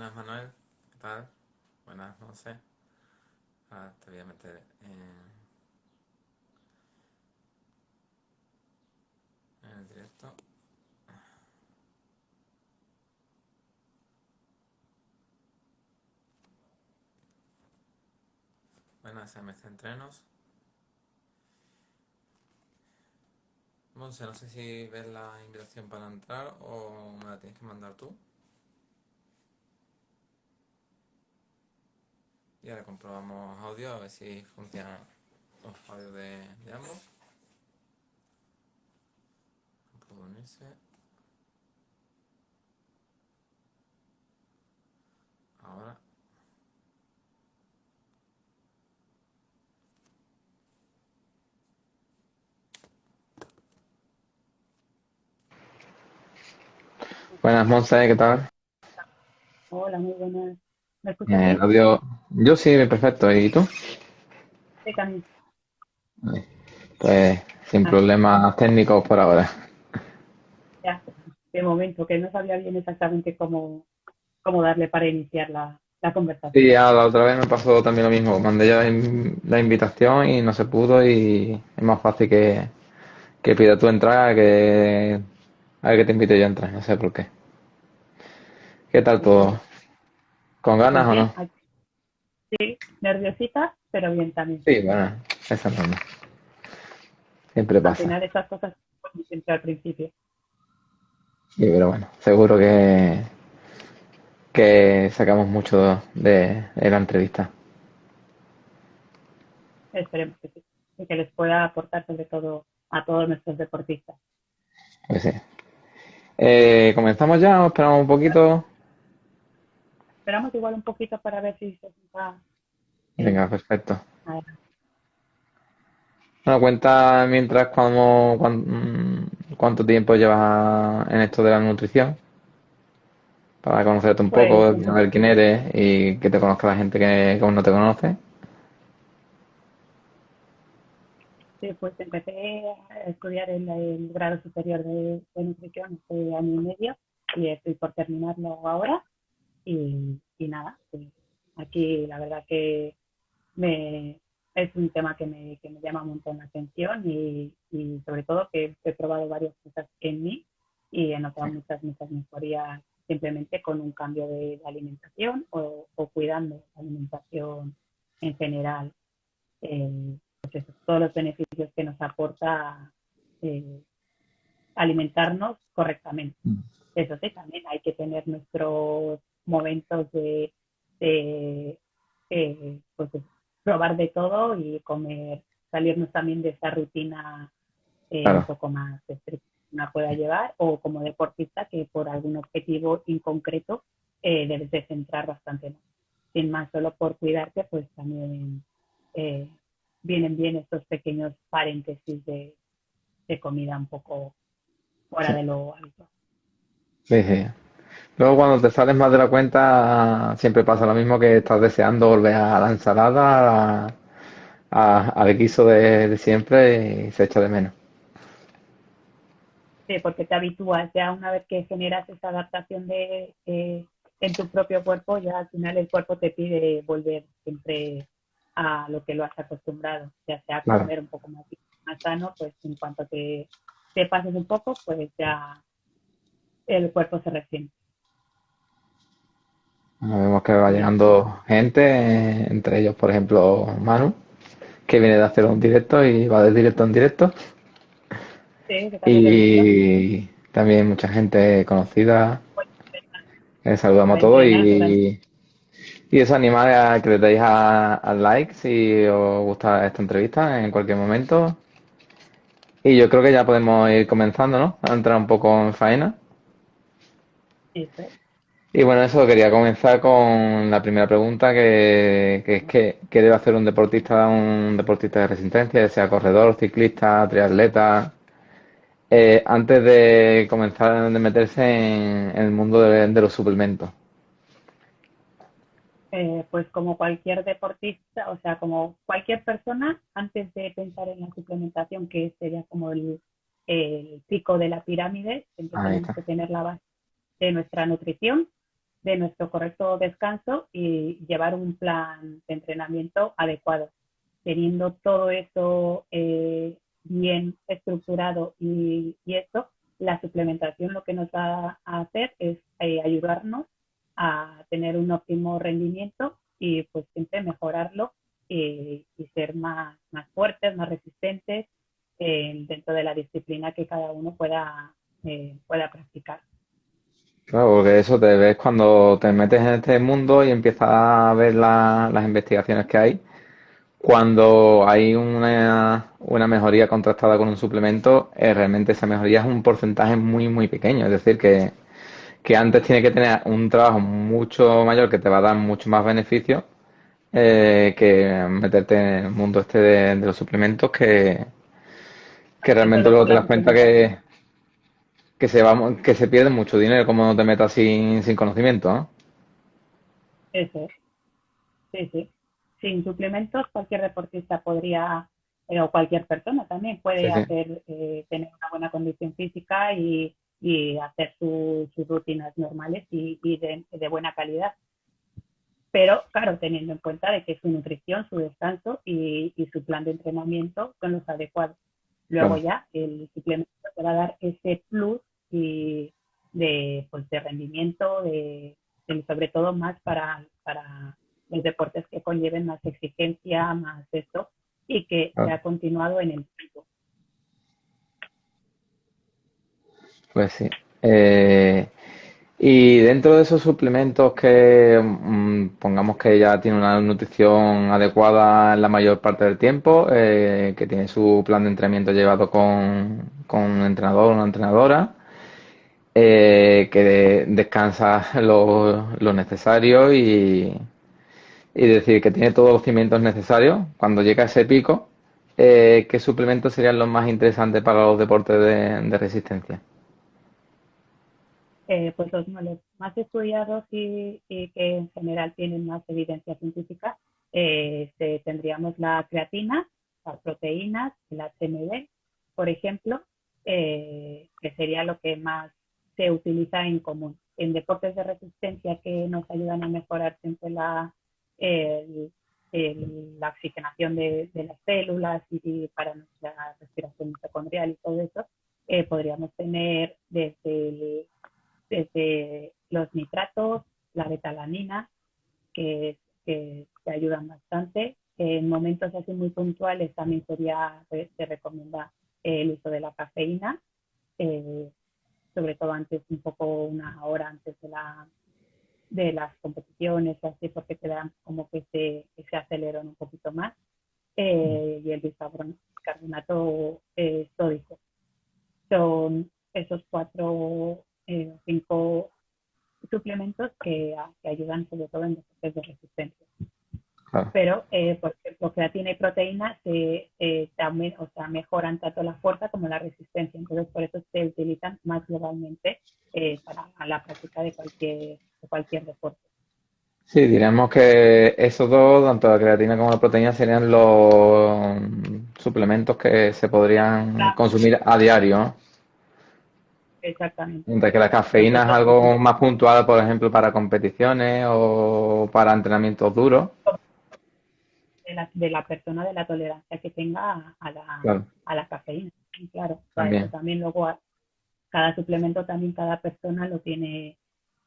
Buenas, Manuel. ¿Qué tal? Buenas, no sé. Ahora te voy a meter en el directo. Buenas, MC Entrenos. Monse, no sé si ves la invitación para entrar o me la tienes que mandar tú. Y ahora comprobamos audio a ver si funcionan los audios de ambos. No puedo unirse. Ahora. Buenas, Monse, ¿qué tal? Hola, muy buenas. ¿Me escuchas El bien? audio. Yo sí, perfecto. ¿Y tú? Sí, también. Vale. Pues sin Ah, problemas técnicos por ahora. ya, de momento, que no sabía bien exactamente cómo darle para iniciar la Sí, conversación. ya la otra vez me pasó también lo mismo. Mandé ya la invitación y no se pudo y es más fácil que pida tu entrada que a ver que te invite yo a entrar. No sé por qué. ¿Qué tal Muy todo? bien. ¿Con ganas Pues o bien, no? aquí nerviosita, pero bien también. Sí, bueno, esa es normal. Siempre Al pasa. final estas cosas como siempre al principio. Sí, pero bueno, seguro que sacamos mucho de la entrevista. Esperemos que sí. Y que les pueda aportar sobre todo a todos nuestros deportistas. Pues sí. ¿Comenzamos ya o esperamos un poquito? Esperamos igual un poquito para ver si se está Venga, perfecto. adelante. Bueno, cuenta mientras cuánto tiempo llevas en esto de la nutrición, para conocerte un Pues, poco, saber quién eres y que te conozca la gente que aún no te conoce. sí, pues empecé a estudiar el grado superior de nutrición hace año y medio y estoy por terminarlo ahora y nada, pues aquí la verdad que me, es un tema que me llama un montón la atención y sobre todo que he probado varias cosas en mí y he notado muchas mejorías simplemente con un cambio de alimentación o cuidando la alimentación en general. Pues eso, todos los beneficios que nos aporta eh, alimentarnos correctamente. Eso sí, también hay que tener nuestros momentos de pues, probar de todo y comer, salirnos también de esa rutina un Claro. poco más estricta que una pueda llevar o como deportista que por algún objetivo en concreto debes de centrar bastante más. Sin más, solo por cuidarte, pues también eh, vienen bien estos pequeños paréntesis de comida un poco fuera Sí, de lo habitual. sí, sí. Luego cuando te sales más de la cuenta siempre pasa lo mismo que estás deseando volver a la ensalada, al guiso de siempre y se echa de menos. Sí, porque te habitúas ya una vez que generas esa adaptación en tu propio cuerpo, ya al final el cuerpo te pide volver siempre a lo que lo has acostumbrado, ya sea Claro. comer un poco más sano, pues en cuanto te pases un poco, pues ya el cuerpo se resiente. Vemos que va Y llegando gente, entre ellos, por ejemplo, Manu, que viene de hacer un directo y va de directo en directo. sí, que también lo he visto. Y también mucha gente conocida. Saludamos a Para todos entrenar durante. y os animar a que le deis al like si os gusta esta entrevista en cualquier momento. Y yo creo que ya podemos ir comenzando, ¿no? A entrar un poco en faena. Eso. Y bueno, eso quería comenzar con la primera pregunta, que es que, ¿qué debe hacer un deportista de resistencia, ya sea corredor, ciclista, triatleta, antes de comenzar de meterse en el mundo de los suplementos? Pues como cualquier deportista, o sea, como cualquier persona, antes de pensar en la suplementación, que sería como el pico de la pirámide, siempre Ahí tenemos está. que tener la base de nuestra nutrición, de nuestro correcto descanso y llevar un plan de entrenamiento adecuado. Teniendo todo eso bien estructurado y esto, la suplementación lo que nos va a hacer es ayudarnos a tener un óptimo rendimiento y pues siempre mejorarlo y ser más fuertes, más resistentes dentro de la disciplina que cada uno pueda practicar. Claro, porque eso te ves cuando te metes en este mundo y empiezas a ver las investigaciones que hay. Cuando hay una mejoría contrastada con un suplemento, realmente esa mejoría es un porcentaje muy, muy pequeño. Es decir, que antes tiene que tener un trabajo mucho mayor que te va a dar mucho más beneficio que meterte en el mundo este de los suplementos que Eso realmente luego, luego te das claro, cuenta que se pierde mucho dinero como no te metas sin conocimiento, ¿no? eso, sí, sí. Sin suplementos, cualquier deportista podría, o cualquier persona también puede Sí, sí. tener una buena condición física y hacer sus rutinas normales y de buena calidad. Pero, claro, teniendo en cuenta de que su nutrición, su descanso y su plan de entrenamiento son los adecuados. Luego Claro. ya el suplemento te va a dar ese plus y pues, de rendimiento, sobre todo más para los deportes que conlleven más exigencia, más esto, y que Claro. sea continuado en el tiempo. Pues sí. Eh, y dentro de esos suplementos que pongamos que ya tiene una nutrición adecuada en la mayor parte del tiempo, que tiene su plan de entrenamiento llevado con un entrenador o una entrenadora, que descansa lo necesario y decir que tiene todos los cimientos necesarios, cuando llega a ese pico, ¿qué suplementos serían los más interesantes para los deportes de resistencia? Pues los más estudiados y que en general tienen más evidencia científica, tendríamos la creatina, las proteínas, el HMB, por ejemplo, que sería lo que más se utiliza en común. En deportes de resistencia que nos ayudan a mejorar siempre el, la oxigenación de las células y para nuestra respiración mitocondrial y todo eso, podríamos tener desde los nitratos, la betalanina, que ayudan bastante. En momentos así muy puntuales también se recomienda el uso de la cafeína, eh, sobre todo antes, un poco una hora antes de las competiciones, así porque te dan como que se aceleran un poquito más, y el bicarbonato sódico. Son esos cuatro o cinco suplementos que ayudan sobre todo en deportes de resistencia. Claro. Pero, por ejemplo, creatina y proteína también, o sea, mejoran tanto la fuerza como la resistencia. Entonces, por eso se utilizan más globalmente para la práctica de cualquier deporte. Sí, diríamos que esos dos, tanto la creatina como la proteína, serían los suplementos que se podrían Claro, consumir a diario, ¿no? exactamente. Mientras que la Los cafeína es otros algo más puntual, por ejemplo, para competiciones o para entrenamientos duros. de la persona, de la tolerancia que tenga Claro, a la cafeína. Y claro, o sea, eso también. también luego cada suplemento también cada persona lo tiene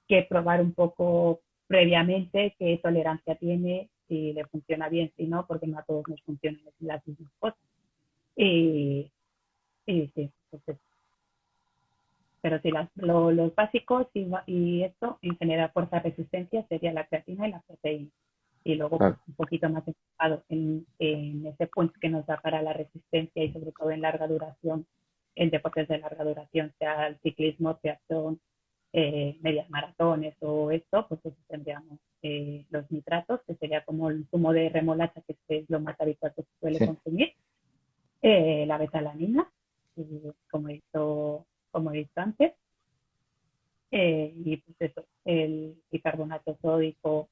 que probar un poco previamente qué tolerancia tiene, si le funciona bien, si no, porque no a todos nos funcionan las mismas cosas. Y, y sí, pues pero sí, los básicos y esto, en general, fuerza resistencia sería la creatina y la proteína. Y luego, pues, Claro, un poquito más enfocado en ese punto que nos da para la resistencia y sobre todo en larga duración, en deportes de larga duración, sea el ciclismo, triatlón, medias maratones o esto, pues eso tendríamos los nitratos, que sería como el zumo de remolacha, que es lo más habitual que se suele sí. consumir, la betalanina, como he dicho antes, y pues eso, el bicarbonato sódico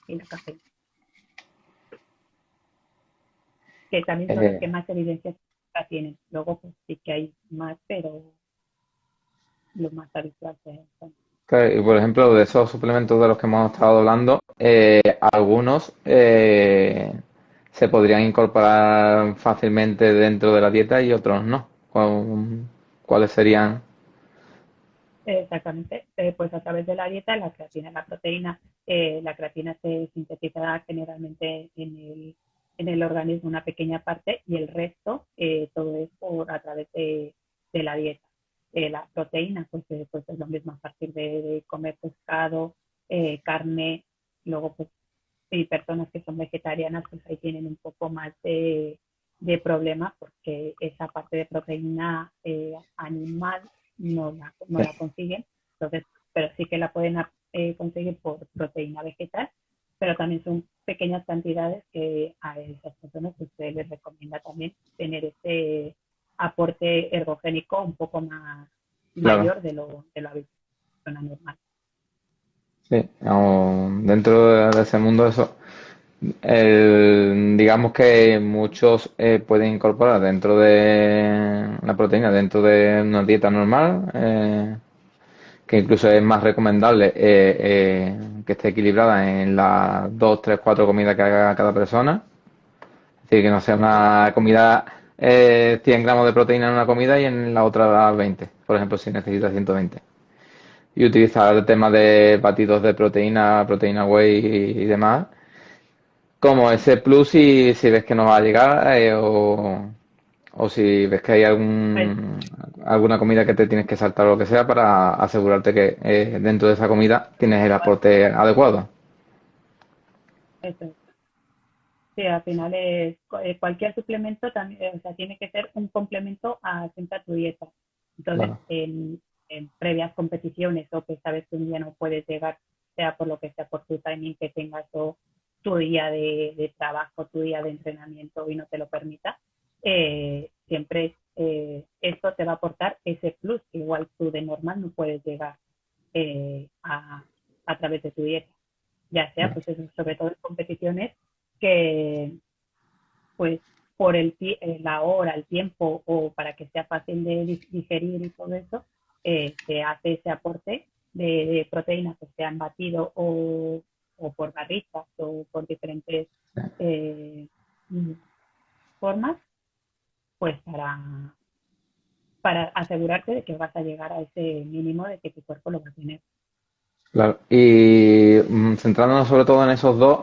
y la cafeína, que también son los Eh, que más evidencia tienen. Luego, pues sí que hay más, pero lo más habitual son. Claro, y por ejemplo, de esos suplementos de los que hemos estado hablando, algunos se podrían incorporar fácilmente dentro de la dieta y otros no. ¿Cuáles serían? Exactamente, pues a través de la dieta, la creatina, la creatina se sintetiza generalmente en el organismo una pequeña parte y el resto todo es a través de la dieta. La proteína, pues es lo mismo a partir de comer pescado, carne, luego pues y personas que son vegetarianas pues ahí tienen un poco más de problema porque esa parte de proteína animal no Sí, la consiguen, entonces, pero sí que la pueden conseguir por proteína vegetal, pero también son pequeñas cantidades que a esas personas pues, se les recomienda también tener ese aporte ergogénico un poco más claro. mayor de lo habitual, normal. Sí, dentro de ese mundo eso. Digamos que muchos pueden incorporar dentro de la proteína, dentro de una dieta normal, que incluso es más recomendable que esté equilibrada en las 2, 3, 4 comidas que haga cada persona. Es decir, que no sea una comida, 100 gramos de proteína en una comida y en la otra 20, por ejemplo, si necesitas 120. Y utilizar el tema de batidos de proteína, proteína whey y demás como ese plus si ves que no va a llegar o si ves que hay alguna comida que te tienes que saltar o lo que sea para asegurarte que dentro de esa comida tienes el aporte adecuado. Eso es. Sí, al final es, cualquier suplemento también, o sea, tiene que ser un complemento a siempre a tu dieta. Entonces, Claro, en previas competiciones o que sabes que un día no puedes llegar, sea por lo que sea, por tu timing que tengas o tu día de trabajo, tu día de entrenamiento y no te lo permita, siempre esto te va a aportar ese plus que igual tú de normal no puedes llegar a través de tu dieta. Ya sea, claro, pues eso, sobre todo en competiciones que pues por la hora, el tiempo o para que sea fácil de digerir y todo eso, se hace ese aporte de proteínas que sean batido o por barritas o por diferentes eh, mm, formas, pues para asegurarte de que vas a llegar a ese mínimo de que tu cuerpo lo va a tener. claro. Y centrándonos sobre todo en esos dos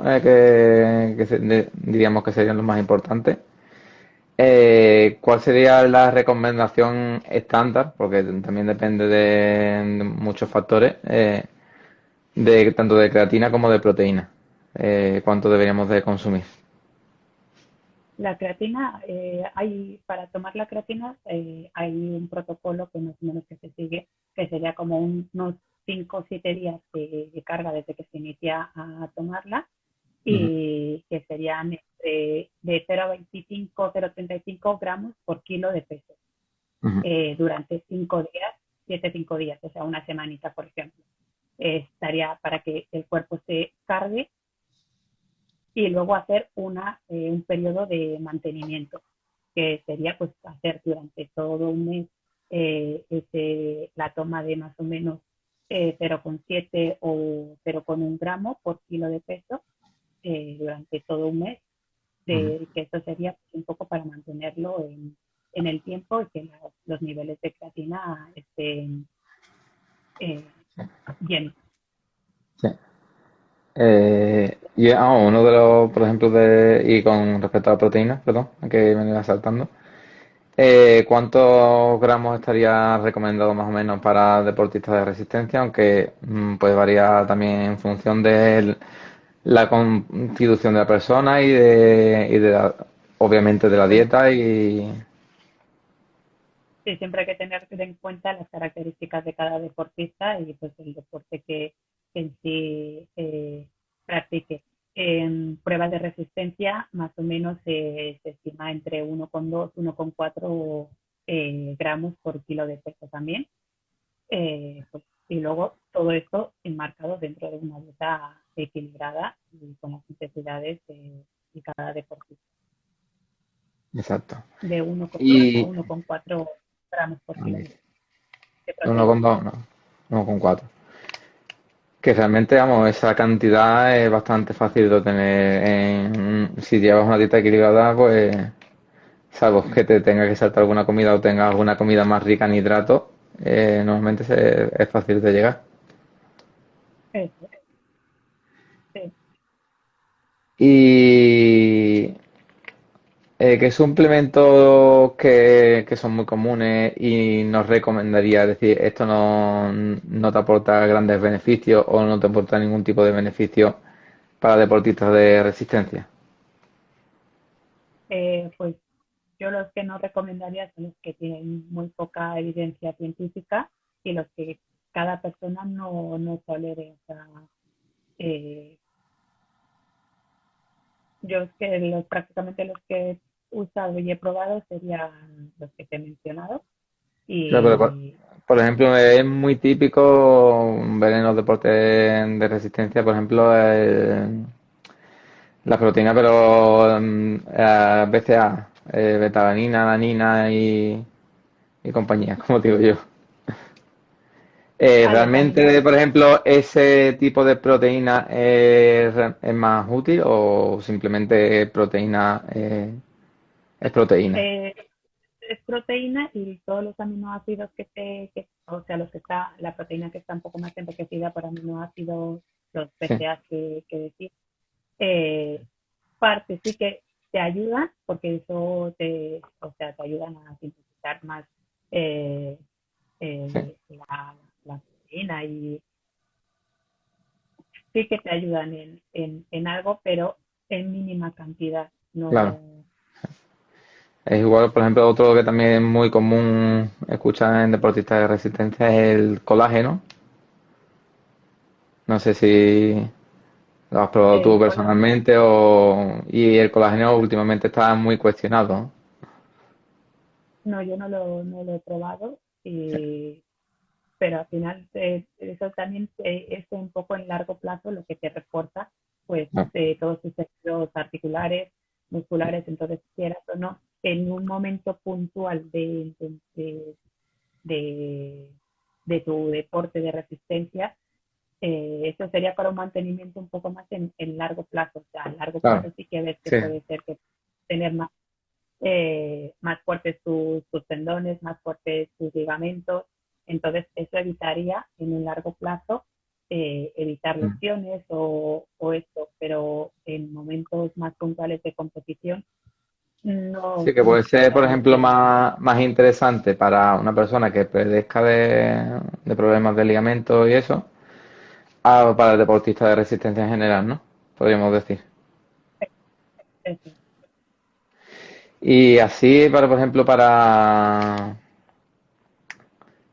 diríamos que serían los más importantes. ¿Cuál sería la recomendación estándar? Porque también depende de muchos factores, de tanto de creatina como de proteína. ¿Cuánto deberíamos de consumir? La creatina, para tomar la creatina hay un protocolo que más o menos que se sigue, que sería como unos 5 o 7 días de carga desde que se inicia a tomarla Ujú, y que serían de 0,25, 0,35 gramos por kilo de peso ujú, durante 5 días, 7, 5 días, o sea, una semanita, por ejemplo. Estaría para que el cuerpo se cargue y luego hacer un periodo de mantenimiento, que sería pues hacer durante todo un mes la toma de más o menos 0,7 o 0,1 gramo por kilo de peso durante todo un mes, ujú. que esto sería pues, un poco para mantenerlo en el tiempo y que los niveles de creatina estén eh, llenos. Sí. Uno de los, por ejemplo, y con respecto a la proteína, perdón, que me iba saltando, ¿cuántos gramos estaría recomendado más o menos para deportistas de resistencia? Aunque puede variar también en función de la constitución de la persona obviamente de la dieta y Sí, siempre hay que tener en cuenta las características de cada deportista y pues el deporte que en sí practique. En pruebas de resistencia, más o menos se estima entre 1,2, 1,4 gramos por kilo de peso también. Pues, y luego todo esto enmarcado dentro de una dieta equilibrada y con las necesidades de cada deportista, exacto. de 1,2 a Y 1,4 gramos por kilo de uno proteína. con dos, no, 1,4. Que realmente, vamos, esa cantidad es bastante fácil de obtener. Si llevas una dieta equilibrada, pues, salvo que te tenga que saltar alguna comida o tengas alguna comida más rica en hidratos, normalmente es fácil de llegar. Eso, sí. Y ¿qué suplementos que son muy comunes y nos recomendaría? Es decir, esto no te aporta grandes beneficios o no te aporta ningún tipo de beneficio para deportistas de resistencia. Pues yo los que no recomendaría son los que tienen muy poca evidencia científica y los que cada persona no tolere. O sea, eh, yo es que prácticamente los que he usado y he probado serían los que te he mencionado. Claro, pero Y por ejemplo, es muy típico ver en los deportes de resistencia, por ejemplo, la proteína, pero BCA, betalanina, alanina y compañía, como digo yo. L-tamina, ¿Realmente, por ejemplo, ese tipo de proteína es más útil o simplemente proteína es proteína? eh, es proteína y todos los aminoácidos o sea, la proteína que está un poco más enriquecida por aminoácidos, los Sí, PCA que decir, eh, parte sí que te ayudan, porque o sea, te ayudan a sintetizar más eh, sí, la proteína y sí que te ayudan en algo, pero en mínima cantidad. claro. No, Es igual, por ejemplo, otro que también es muy común escuchar en deportistas de resistencia es el colágeno. No sé si lo has probado tú el colágeno, personalmente y el colágeno últimamente está muy cuestionado. no, yo no lo he probado, pero al final eso también es un poco en largo plazo lo que te reporta pues ¿No? todos tus tejidos articulares, musculares, entonces quieras o no, en un momento puntual de, de tu deporte de resistencia, eso sería para un mantenimiento un poco más en largo plazo, o sea, a largo Claro, plazo sí que ves que sí, puede ser que tener más fuertes tus tendones, más fuertes tus ligamentos. Entonces, eso evitaría en un largo plazo evitar mm. lesiones o esto, pero en momentos más puntuales de competición Sí no, que no puede ser, por recomendaría ejemplo, que más interesante para una persona que padezca de problemas de ligamento y eso, para el deportista de resistencia en general, ¿no? Podríamos decir. eso. Y así, por ejemplo, para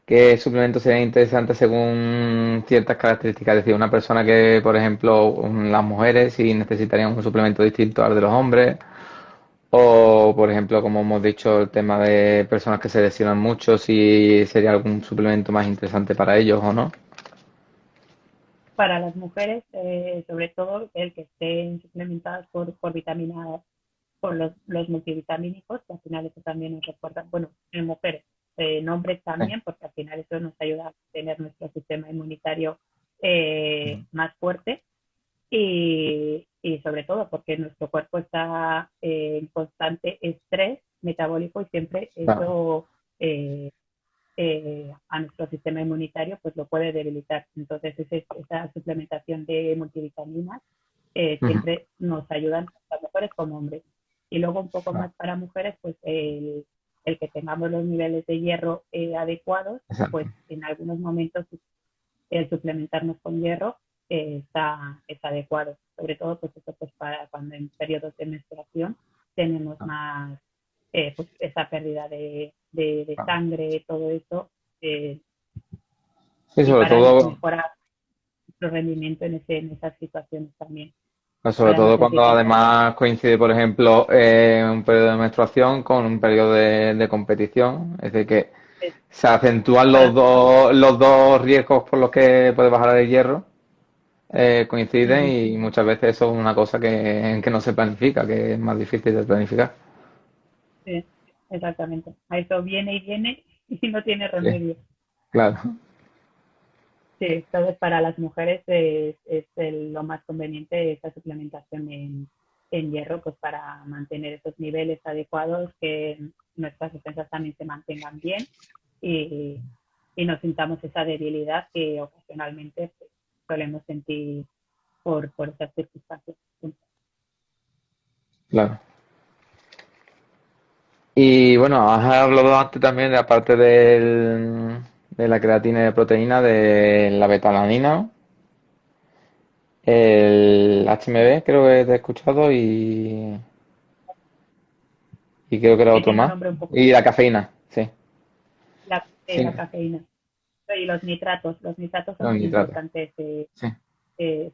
qué suplemento sería interesante según ciertas características. Es decir, una persona que, por ejemplo, las mujeres si necesitarían un suplemento distinto al de los hombres. O, por ejemplo, como hemos dicho, el tema de personas que se lesionan mucho, si sería algún suplemento más interesante para ellos o no. Para las mujeres, sobre todo el que estén suplementadas por vitamina, por los multivitamínicos, que al final eso también nos recuerda, bueno, en mujeres, en hombres Sí, también, porque al final eso nos ayuda a tener nuestro sistema inmunitario más fuerte y sobre todo porque nuestro cuerpo está en constante estrés metabólico y siempre claro, eso a nuestro sistema inmunitario pues lo puede debilitar. Entonces esa suplementación de multivitaminas ujú, siempre nos ayudan tanto mujeres como hombres. Y luego un poco claro, más para mujeres, pues el que tengamos los niveles de hierro adecuados, exacto, pues en algunos momentos el suplementarnos con hierro es adecuado. Sobre todo pues eso pues para cuando en periodos de menstruación tenemos más pues esa pérdida de claro. sangre, todo eso, eh, Sí, y sobre para todo, mejorar nuestro rendimiento en esas situaciones también, sobre para todo cuando necesitar. además coincide, por ejemplo, un periodo de menstruación con un periodo de competición. Es decir, que se acentúan Para, los dos riesgos por los que puede bajar el hierro, coinciden uh-huh, y muchas veces eso es una cosa que no se planifica, que es más difícil de planificar. sí, exactamente. A eso viene y viene y no tiene Sí, remedio. claro. Sí, entonces para las mujeres lo más conveniente esa suplementación en hierro, pues para mantener esos niveles adecuados, que nuestras defensas también se mantengan bien y, y no sintamos esa debilidad que ocasionalmente pues, solemos sentir por esas circunstancias. Claro. Y bueno, has hablado antes también de aparte de la creatina y de proteína, de la betalanina, ¿no? El HMB creo que te he escuchado y creo que era Sí, otro tiene un más. nombre un poco, Y la cafeína, sí. la Sí, cafeína y los nitratos son los muy nitratos. importantes Sí, eh,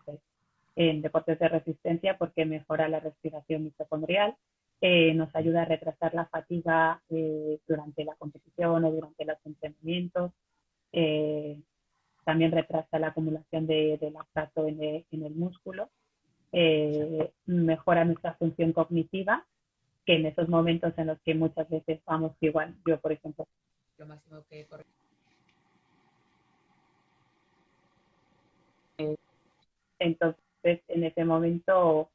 en deportes de resistencia porque mejora la respiración mitocondrial, nos ayuda a retrasar la fatiga durante la competición o durante los entrenamientos, eh, también retrasa la acumulación de lactato en el músculo, mejora nuestra función cognitiva, que en esos momentos en los que muchas veces vamos igual, yo por ejemplo, lo máximo que corre. Entonces, en ese momento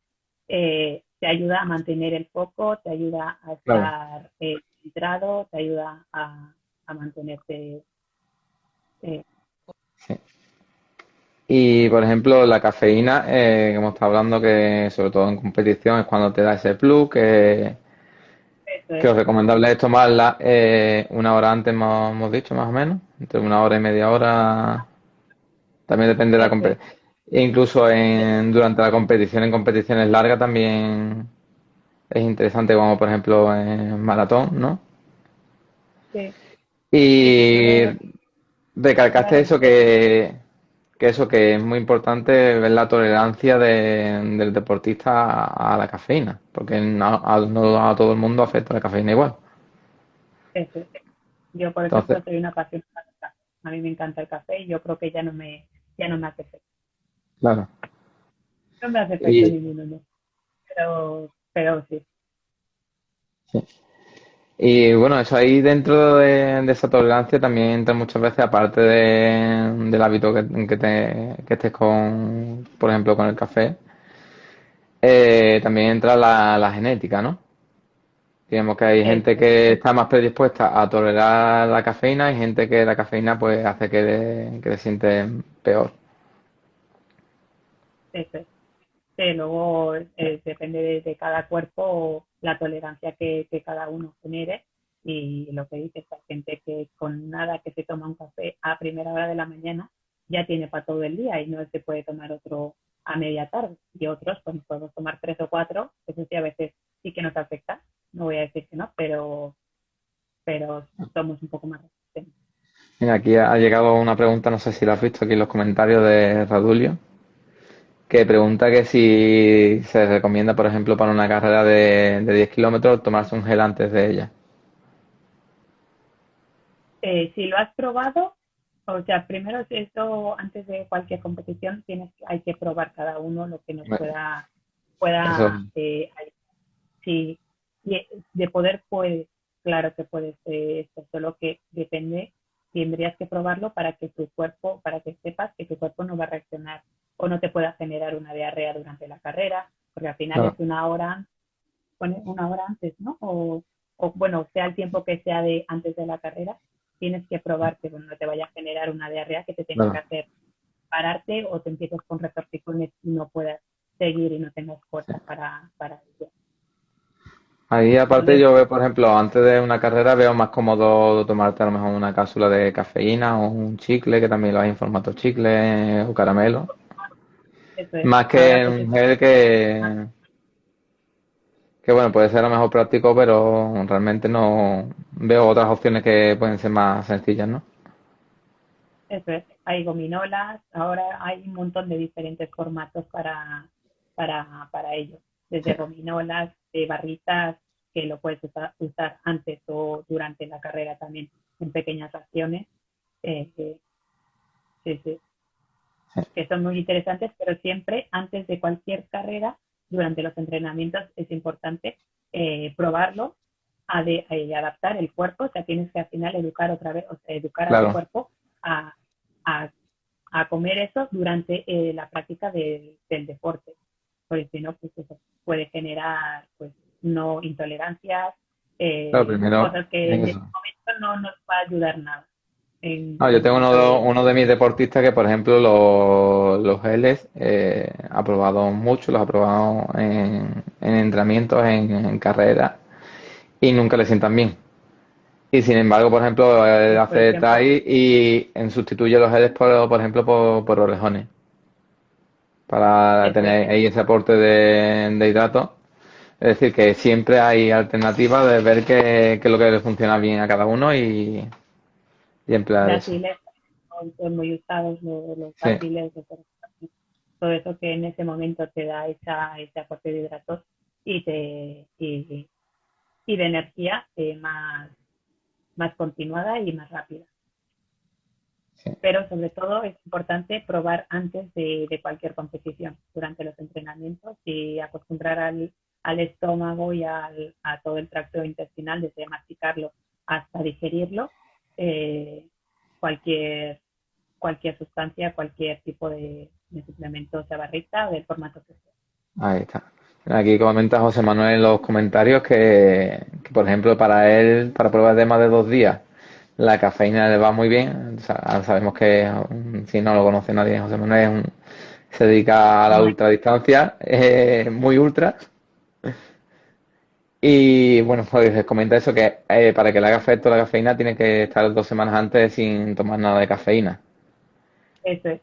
te ayuda a mantener el foco, te ayuda a claro. estar centrado, te ayuda a mantenerte. Eh, Sí. Y por ejemplo, la cafeína, que hemos estado hablando que sobre todo en competición es cuando te da ese plus, eso que es, lo recomendable es tomarla una hora antes, hemos dicho más o menos, entre una hora y media hora, también depende de la eso es, competición. E incluso durante la competición, en competiciones largas también es interesante, como por ejemplo en maratón, ¿no? sí, sí, se Y suele recalcaste dar eso que eso que es muy importante ver la tolerancia del deportista a la cafeína, porque no a todo el mundo afecta la cafeína igual. eso es. Yo, por Entonces, ejemplo, soy una apasionada del café. A mí me encanta el café y yo creo que ya no me hace efecto. claro. No me hace efecto Y, ninguno, no. Pero sí, y bueno, eso ahí dentro de esa tolerancia también entra muchas veces, aparte del hábito que estés con, por ejemplo, con el café, también entra la genética, ¿no? Digamos que hay gente eso es, que está más predispuesta a tolerar la cafeína y gente que la cafeína pues hace que le siente peor. eso es. Luego depende de cada cuerpo la tolerancia que cada uno genere y lo que dice esta gente que con nada que se toma un café a primera hora de la mañana ya tiene para todo el día y no se puede tomar otro a media tarde y otros pues podemos tomar tres o cuatro, eso sí a veces sí que nos afecta, no voy a decir que no, pero somos un poco más resistentes. Mira, aquí ha llegado una pregunta, no sé si la has visto aquí en los comentarios de Radulio, que pregunta que si se recomienda, por ejemplo, para una carrera de 10 kilómetros tomarse un gel antes de ella. Si lo has probado, o sea, primero esto, antes de cualquier competición, hay que probar cada uno lo que nos Eso, pueda si de poder puedes, claro que puedes, esto, solo que depende, tendrías que probarlo para que tu cuerpo, para que sepas que tu cuerpo no va a reaccionar o no te pueda generar una diarrea durante la carrera, porque al final es claro, una hora antes, ¿no? O bueno, sea el tiempo que sea de antes de la carrera, tienes que probar que bueno, no te vaya a generar una diarrea que te tenga que claro. hacer pararte o te empieces con retortijones y no puedas seguir y no tengas fuerza para ello. Ahí aparte Entonces, yo veo, por ejemplo, antes de una carrera veo más cómodo tomarte a lo mejor una cápsula de cafeína o un chicle, que también lo hay en formato chicle o caramelo. eso es. Más Ahora que que se un gel que bueno, puede ser a lo mejor práctico, pero realmente no veo otras opciones que pueden ser más sencillas, ¿no? eso es. Hay gominolas, ahora hay un montón de diferentes formatos para ello. Sí, Desde gominolas, barritas, que lo puedes usar antes o durante la carrera también en pequeñas acciones. Eh, sí, sí, que son muy interesantes, pero siempre antes de cualquier carrera, durante los entrenamientos, es importante probarlo, adaptar el cuerpo, o sea, tienes que al final educar otra vez, o sea, educar a tu claro, cuerpo a, a, a comer eso durante la práctica del deporte, porque si no, pues eso puede generar pues no intolerancias, Claro, primero cosas que es en ese eso. momento no nos va a ayudar nada No, yo en tengo cuanto de... uno de mis deportistas que, por ejemplo, los geles ha probado mucho, los ha probado en entrenamientos, en carreras, y nunca le sientan bien. Y sin embargo, por ejemplo, él Por hace ejemplo, Thai y sustituye los geles, por ejemplo, por orejones, para eso es, tener ahí ese aporte de hidratos. Es decir, que siempre hay alternativas de ver qué es lo que le funciona bien a cada uno y emplear eso. dátiles, son muy usados los Sí, dátiles, todo eso que en ese momento te da ese aporte de hidratos y de energía más continuada y más rápida. sí. Pero sobre todo es importante probar antes de cualquier competición, durante los entrenamientos y acostumbrar al estómago y a todo el tracto intestinal, desde masticarlo hasta digerirlo, eh, cualquier, cualquier sustancia, cualquier tipo de suplemento, sea barrita o del formato que sea. Ahí está. Aquí comenta José Manuel en los comentarios que, por ejemplo, para él, para pruebas de más de 2 días, la cafeína le va muy bien. O sea, sabemos que, si no lo conoce nadie, José Manuel se dedica a la ultradistancia, muy ultra. Y bueno, pues comenta eso, que para que le haga efecto la cafeína tiene que estar 2 semanas antes sin tomar nada de cafeína. Eso es.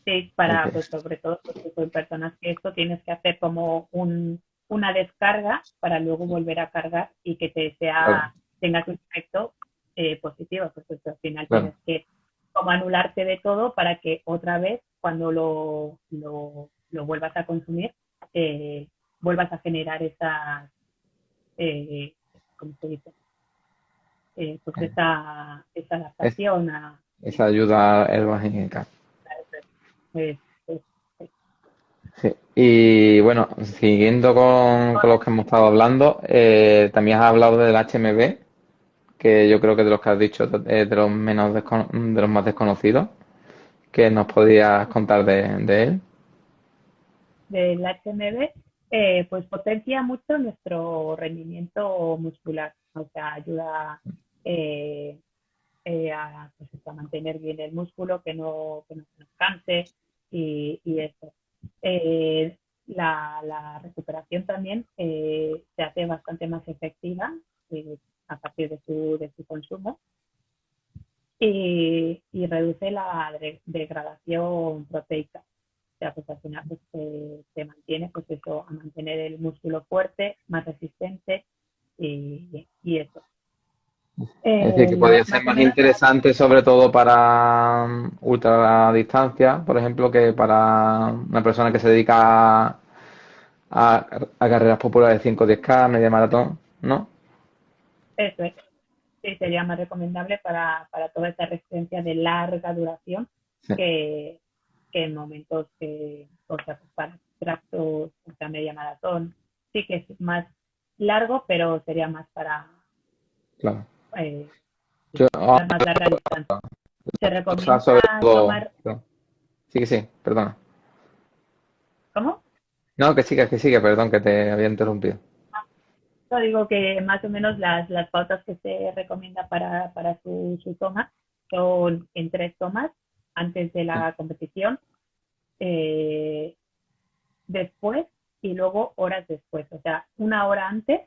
Sí, para, pues sobre todo, porque son personas que esto tienes que hacer como una descarga para luego volver a cargar y que Claro, tenga tu efecto positivo, pues al final claro. tienes que como anularte de todo para que otra vez cuando lo vuelvas a consumir, eh, vuelvas a generar eh, ¿cómo se dice? Pues esa Es, adaptación esa ayuda herbogénica. pues, pues, Sí. Y bueno, siguiendo con los que hemos estado hablando, también has hablado del HMB, que yo creo que de los que has dicho es de los de los más desconocidos, que nos podías contar de él. del HMB, pues potencia mucho nuestro rendimiento muscular, o sea, ayuda eh, pues, a mantener bien el músculo, que no se nos canse y eso. La recuperación también se hace bastante más efectiva a partir de su consumo y reduce la degradación proteica. O sea, pues al final pues, se mantiene pues eso, a mantener el músculo fuerte, más resistente y eso. Es decir, que podría ser Más o más menos, interesante sobre todo para ultradistancia, por ejemplo, que para una persona que se dedica a carreras populares 5 10K, media maratón, ¿no? eso es, sí, sería más recomendable para toda esa resistencia de larga duración Sí, que, que en momentos o sea, pues para tractos, o sea, media maratón, sí que es más largo, pero sería más para claro. eh, Yo, más larga distancia. Se o sea, sobre recomienda todo. tomar, Sí, que sí, perdona. ¿cómo? No, que siga, perdón, que te había interrumpido. Yo digo que más o menos las pautas que se recomienda para su toma son en 3 tomas antes de Sí, la competición, eh, después y luego horas después. O sea, 1 hora antes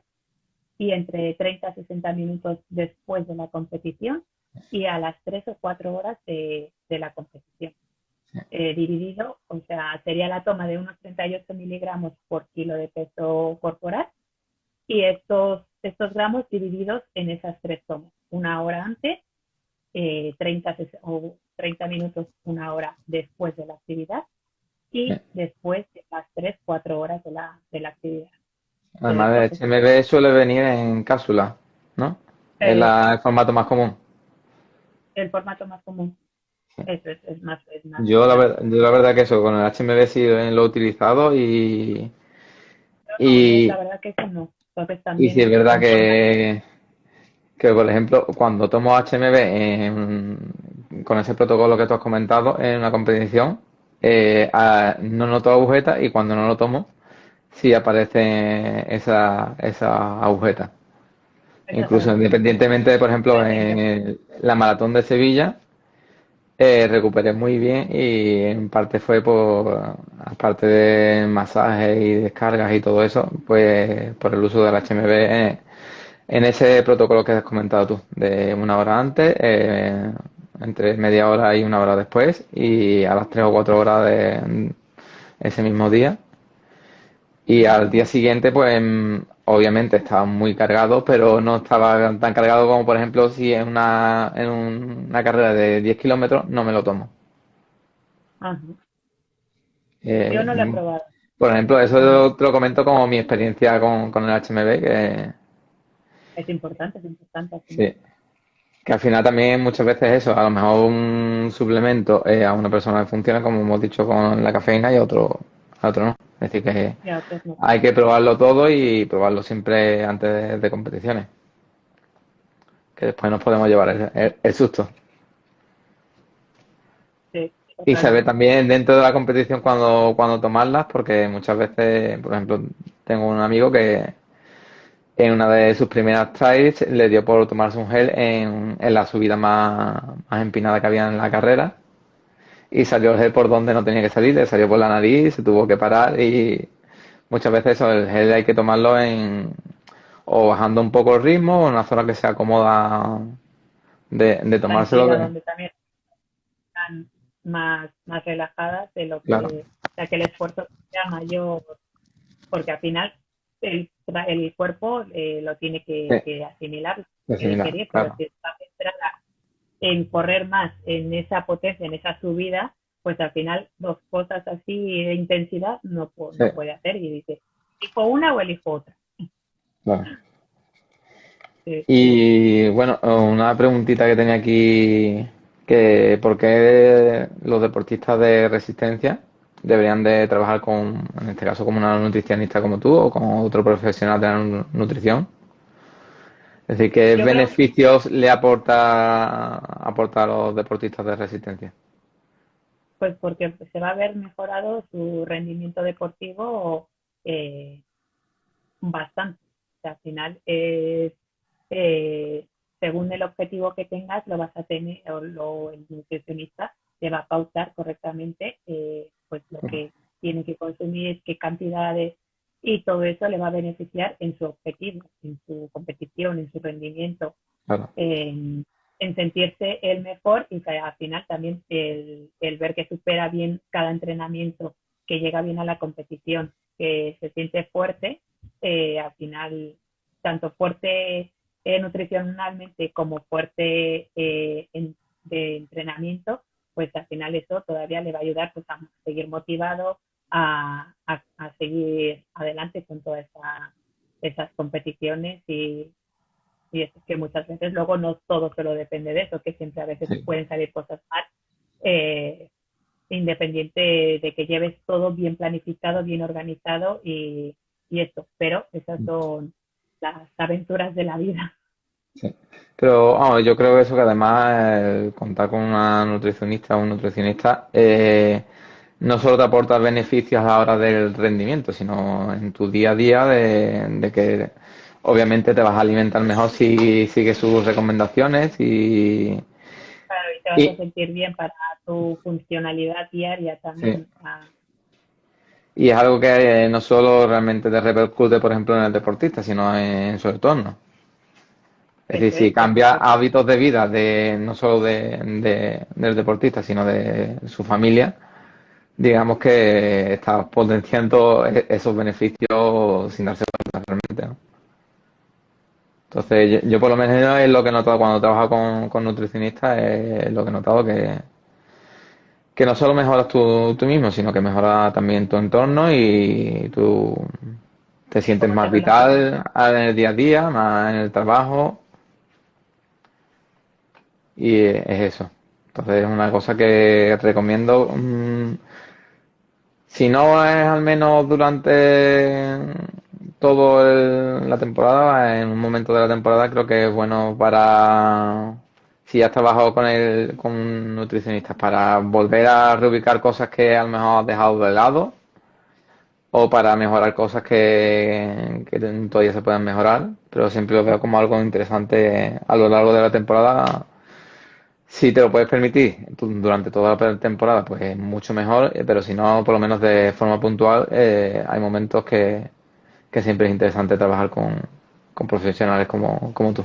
y entre 30 a 60 minutos después de la competición y a las 3 o 4 horas de la competición. Dividido, o sea, sería la toma de unos 38 miligramos por kilo de peso corporal y estos gramos divididos en esas 3 tomas. 1 hora antes, 30 minutos, 1 hora después de la actividad sí. y después de las 3 o 4 horas de la actividad de Además, el deporte. HMB suele venir en cápsula, ¿no? Es el formato más común. El formato más común, Sí. eso es más práctico. Yo la verdad que eso, con el HMB sí lo he utilizado No, yo la y, verdad que eso no. Entonces y sí también es verdad conforme que, por ejemplo, cuando tomo HMB con ese protocolo que tú has comentado en una competición, no noto agujetas y cuando no lo tomo, sí aparecen esas agujetas. Incluso Exactamente. independientemente de, por ejemplo, Puede ser que en la maratón de Sevilla, recuperé muy bien y en parte fue aparte de masajes y descargas y todo eso, pues por el uso del HMB en ese protocolo que has comentado tú, de una hora antes, entre media hora y una hora después y a las 3 o 4 horas de ese mismo día. Y al día siguiente, pues obviamente estaba muy cargado, pero no estaba tan cargado como, por ejemplo, si en una carrera de 10 kilómetros no me lo tomo. ajá. Yo Eh, no lo he probado. por ejemplo, No, eso te lo comento como mi experiencia con el HMB, es importante al final. sí, que al final también muchas veces eso, a lo mejor un suplemento a una persona le funciona, como hemos dicho, con la cafeína y a otro no. Es decir, que Y a otros no. hay que probarlo todo y probarlo siempre antes de competiciones, que después nos podemos llevar el susto. Sí, Y saber totalmente. también dentro de la competición cuando tomarlas, porque muchas veces, por ejemplo, tengo un amigo que en una de sus primeras tries le dio por tomarse un gel en la subida más empinada que había en la carrera y salió el gel por donde no tenía que salir, le salió por la nariz, se tuvo que parar y muchas veces eso, el gel hay que tomarlo o bajando un poco el ritmo o en una zona que sea cómoda de tomárselo. Tranquila, donde también están más relajadas de lo Claro, que, o sea, que el esfuerzo sea mayor, porque al final el cuerpo lo tiene sí, que asimilar, es que similar, digerir, pero claro. si está centrada en correr más en esa potencia, en esa subida, pues al final dos cosas así de intensidad Sí, no puede hacer y dice, elijo una o elijo otra. claro. Sí. Y bueno, una preguntita que tenía aquí, que ¿por qué los deportistas de resistencia deberían de trabajar en este caso, como una nutricionista como tú o con otro profesional de la nutrición? Es decir, ¿qué Yo creo, beneficios le aporta a los deportistas de resistencia? pues porque se va a ver mejorado su rendimiento deportivo eh, bastante. O sea, al final es, eh, según el objetivo que tengas, lo vas a tener, el nutricionista te va a pautar correctamente pues lo que tiene que consumir, qué cantidades, y todo eso le va a beneficiar en su objetivo, en su competición, en su rendimiento, Claro, en sentirse el mejor y que al final también el ver que supera bien cada entrenamiento, que llega bien a la competición, que se siente fuerte, al final, tanto fuerte nutricionalmente como fuerte de entrenamiento, pues al final eso todavía le va a ayudar pues, a seguir motivado, a seguir adelante con todas esas competiciones y es que muchas veces luego no todo solo depende de eso, que siempre a veces sí. pueden salir cosas mal, eh, independiente de que lleves todo bien planificado, bien organizado y esto, pero esas son las aventuras de la vida. Sí. Pero vamos, yo creo que eso que además contar con una nutricionista o un nutricionista no solo te aporta beneficios a la hora del rendimiento, sino en tu día a día de que obviamente te vas a alimentar mejor si sigues sus recomendaciones Claro, y te vas a y, sentir bien para tu funcionalidad diaria sí. también. Y es algo que no solo realmente te repercute, por ejemplo, en el deportista, sino en su entorno. Es decir, Eso si es, por cambia supuesto. hábitos de vida no solo del deportista, sino de su familia, digamos que estás potenciando esos beneficios sin darse cuenta realmente, ¿no? Entonces, yo por lo menos es lo que he notado cuando trabajo con nutricionistas, es lo que he notado que no solo mejoras tú mismo, sino que mejora también tu entorno y tú te sientes ¿Cómo te más relacionas? vital en el día a día, más en el trabajo y es eso. Entonces es una cosa que recomiendo. Si no es al menos durante la temporada, en un momento de la temporada creo que es bueno para, si ya has trabajado con nutricionistas, para volver a reubicar cosas que a lo mejor has dejado de lado o para mejorar cosas que todavía se puedan mejorar, pero siempre lo veo como algo interesante a lo largo de la temporada. Si te lo puedes permitir durante toda la temporada, pues mucho mejor, pero si no, por lo menos de forma puntual, hay momentos que siempre es interesante trabajar con profesionales como tú.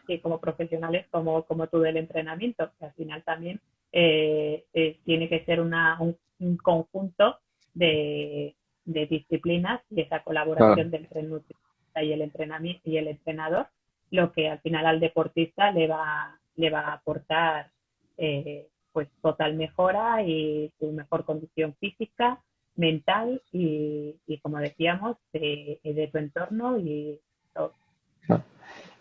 Sí, como profesionales, como tú del entrenamiento, que al final también tiene que ser un conjunto de disciplinas y esa Claro, colaboración entre el nutricionista y el entrenamiento y el entrenador, lo que al final al deportista le va a aportar pues total mejora y su mejor condición física, mental y como decíamos, de tu entorno y todo. claro.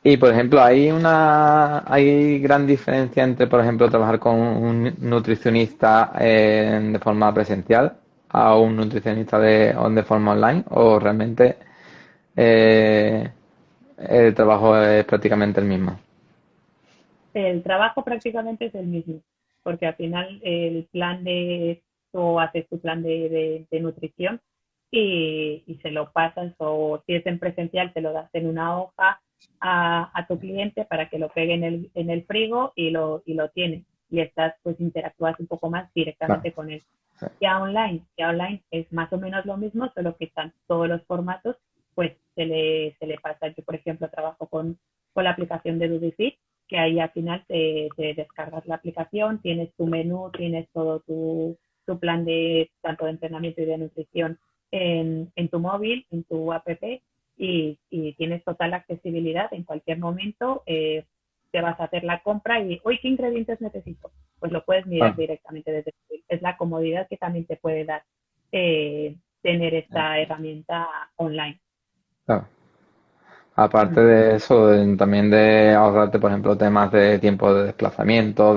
Y por ejemplo, hay gran diferencia entre, por ejemplo, trabajar con un nutricionista de forma presencial a un nutricionista o de forma online, o realmente eh, el trabajo es prácticamente el mismo. El trabajo prácticamente es el mismo, porque al final el plan tú haces tu plan de nutrición y se lo pasas, o si es en presencial, te lo das en una hoja a tu cliente para que lo pegue en el frigo y lo tiene. Y estás, pues interactúas un poco más Claro, directamente con él. sí, Ya online es más o menos lo mismo, solo que están todos los formatos, pues se le pasa. Yo, por ejemplo, trabajo con la aplicación de Dudifit, que ahí al final te descargas la aplicación, tienes tu menú, tienes todo tu plan de tanto de entrenamiento y de nutrición en tu móvil, en tu app, y tienes total accesibilidad en cualquier momento. Te vas a hacer la compra y hoy qué ingredientes necesito, pues lo puedes mirar claro, directamente desde el móvil. Es la comodidad que también te puede dar tener esta herramienta online. claro. Aparte Mm. de eso, también de ahorrarte, por ejemplo, temas de tiempo de desplazamiento,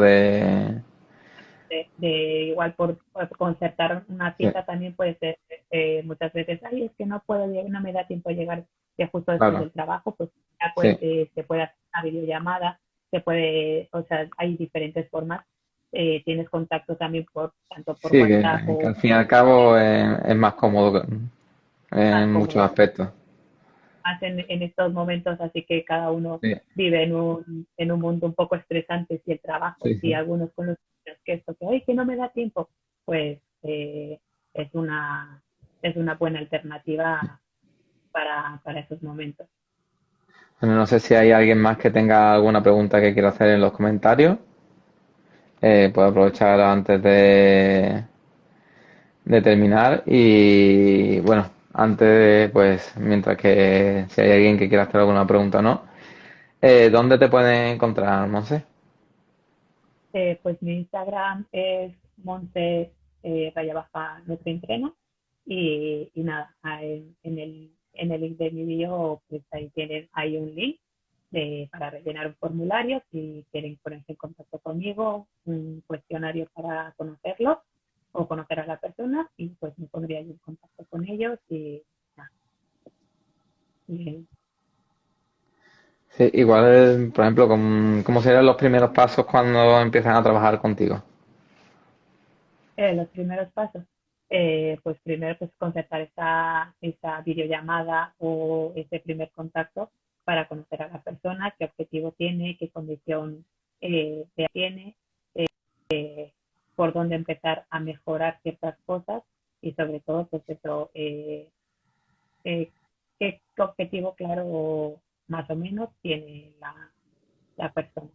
Igual por concertar una Sí, cita también puede ser muchas veces, ay, es que no puedo llegar, no me da tiempo a llegar ya justo después claro, del trabajo, pues ya pues sí, se puede hacer una videollamada, se puede, o sea, hay diferentes formas, tienes contacto también tanto por sí, WhatsApp que o al fin y al cabo es más cómodo más en muchos cómodo, aspectos. más en estos momentos, así que cada uno Sí, vive en un mundo un poco estresante, si el trabajo, sí, si sí. algunos con los niños, que esto, que, ay, que no me da tiempo, pues es es una buena alternativa para esos momentos. Bueno, no sé si hay alguien más que tenga alguna pregunta que quiera hacer en los comentarios. Puedo aprovechar antes de terminar y bueno, pues, mientras que si hay alguien que quiera hacer alguna pregunta o no, ¿dónde te pueden encontrar, Monse? Pues mi Instagram es Monse raya baja Nutrientrena y nada, en el link de mi bio, pues ahí tienen, hay un link para rellenar un formulario si quieren ponerse en contacto conmigo, un cuestionario para conocerlo o conocer a la persona y pues me pondría yo en contacto con ellos y, nada, y, Sí, igual, por ejemplo, ¿cómo serían los primeros pasos cuando empiezan a trabajar contigo? los primeros pasos. Pues primero pues concertar esa videollamada o ese primer contacto para conocer a la persona, qué objetivo tiene, qué condición tiene, por dónde empezar a mejorar ciertas cosas y sobre todo pues eso, eh, qué objetivo claro más o menos tiene la persona.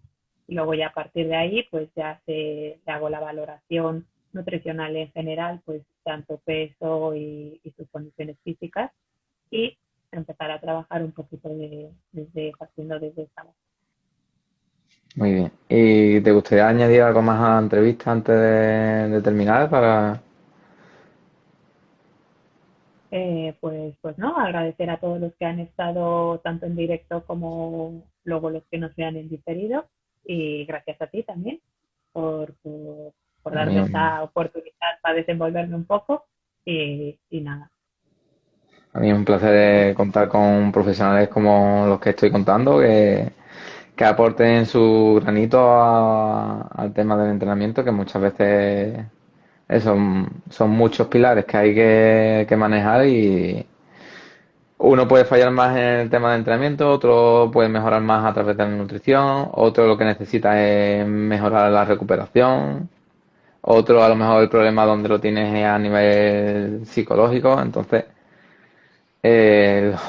Y luego ya a partir de ahí, pues ya le hago la valoración nutricional en general, pues tanto peso y sus condiciones físicas, y empezar a trabajar un poquito haciendo desde esa base. Muy bien. ¿Y te gustaría añadir algo más a la entrevista antes de terminar para... Pues no, agradecer a todos los que han estado tanto en directo como luego los que nos vean en diferido y gracias a ti también por A mí, darme esta oportunidad para desenvolverme un poco y nada. A mí es un placer contar con profesionales como los que estoy contando, que aporten su granito al tema del entrenamiento, que muchas veces son muchos pilares que hay que manejar y uno puede fallar más en el tema de entrenamiento, otro puede mejorar más a través de la nutrición, otro lo que necesita es mejorar la recuperación, otro a lo mejor el problema donde lo tienes es a nivel psicológico. Entonces,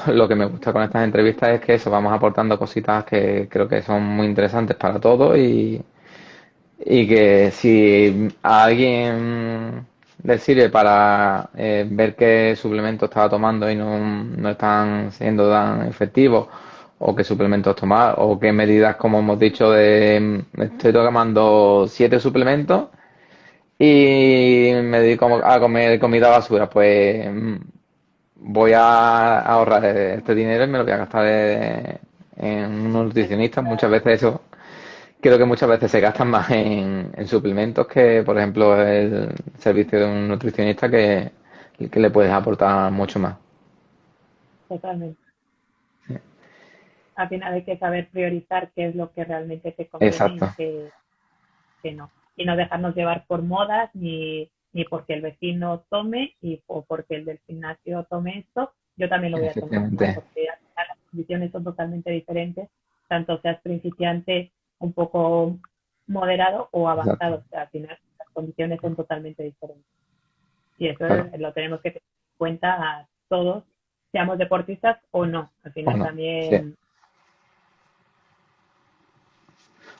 lo que me gusta con estas entrevistas es que eso, vamos aportando cositas que creo que son muy interesantes para todos y que si a alguien le sirve para ver qué suplementos estaba tomando y no están siendo tan efectivos, o qué suplementos tomar, o qué medidas, como hemos dicho, estoy tomando 7 suplementos y me dedico a comer comida basura, pues voy a ahorrar este dinero y me lo voy a gastar en un nutricionista. Muchas veces eso, creo que muchas veces se gastan más en suplementos que, por ejemplo, el servicio de un nutricionista que le puedes aportar mucho más. Totalmente. Al final hay que saber priorizar qué es lo que realmente te conviene Exacto, y qué no. Y no dejarnos llevar por modas ni porque el vecino tome o porque el del gimnasio tome esto, yo también lo voy a tomar, ¿no? efectivamente. Porque al final las condiciones son totalmente diferentes, tanto seas principiante un poco moderado o Exacto, avanzado. O sea, al final las condiciones son totalmente diferentes. Y eso claro. lo tenemos que tener en cuenta a todos, seamos deportistas o no. Al O final no. Sí. también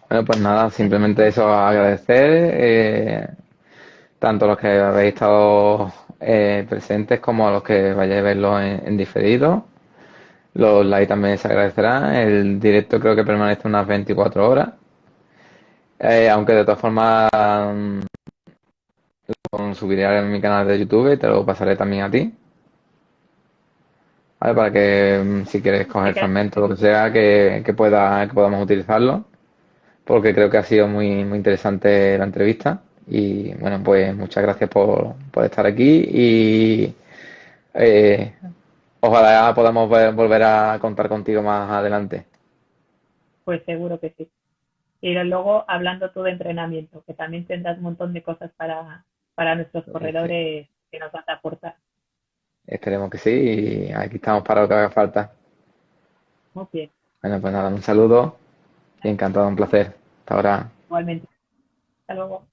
Bueno, pues nada, es simplemente eso, agradecer, tanto a los que habéis estado presentes como a los que vayáis a verlo en diferido. Los likes también se agradecerán. El directo creo que permanece unas 24 horas. Aunque de todas formas subiré a mi canal de YouTube y te lo pasaré también a ti. ¿Vale? Para que si quieres hay coger que fragmentos o lo que sea, que podamos utilizarlo. Porque creo que ha sido muy interesante la entrevista. Y bueno, pues muchas gracias por estar aquí y eh, ojalá podamos volver a contar contigo más adelante. pues seguro que sí. Y luego hablando tú de entrenamiento, que también tendrás un montón de cosas para nuestros Sí, corredores que nos vas a aportar. esperemos que sí y aquí estamos para lo que haga falta. Muy bien, Bueno, pues nada, un saludo y encantado, un placer. Hasta ahora. igualmente. Hasta luego.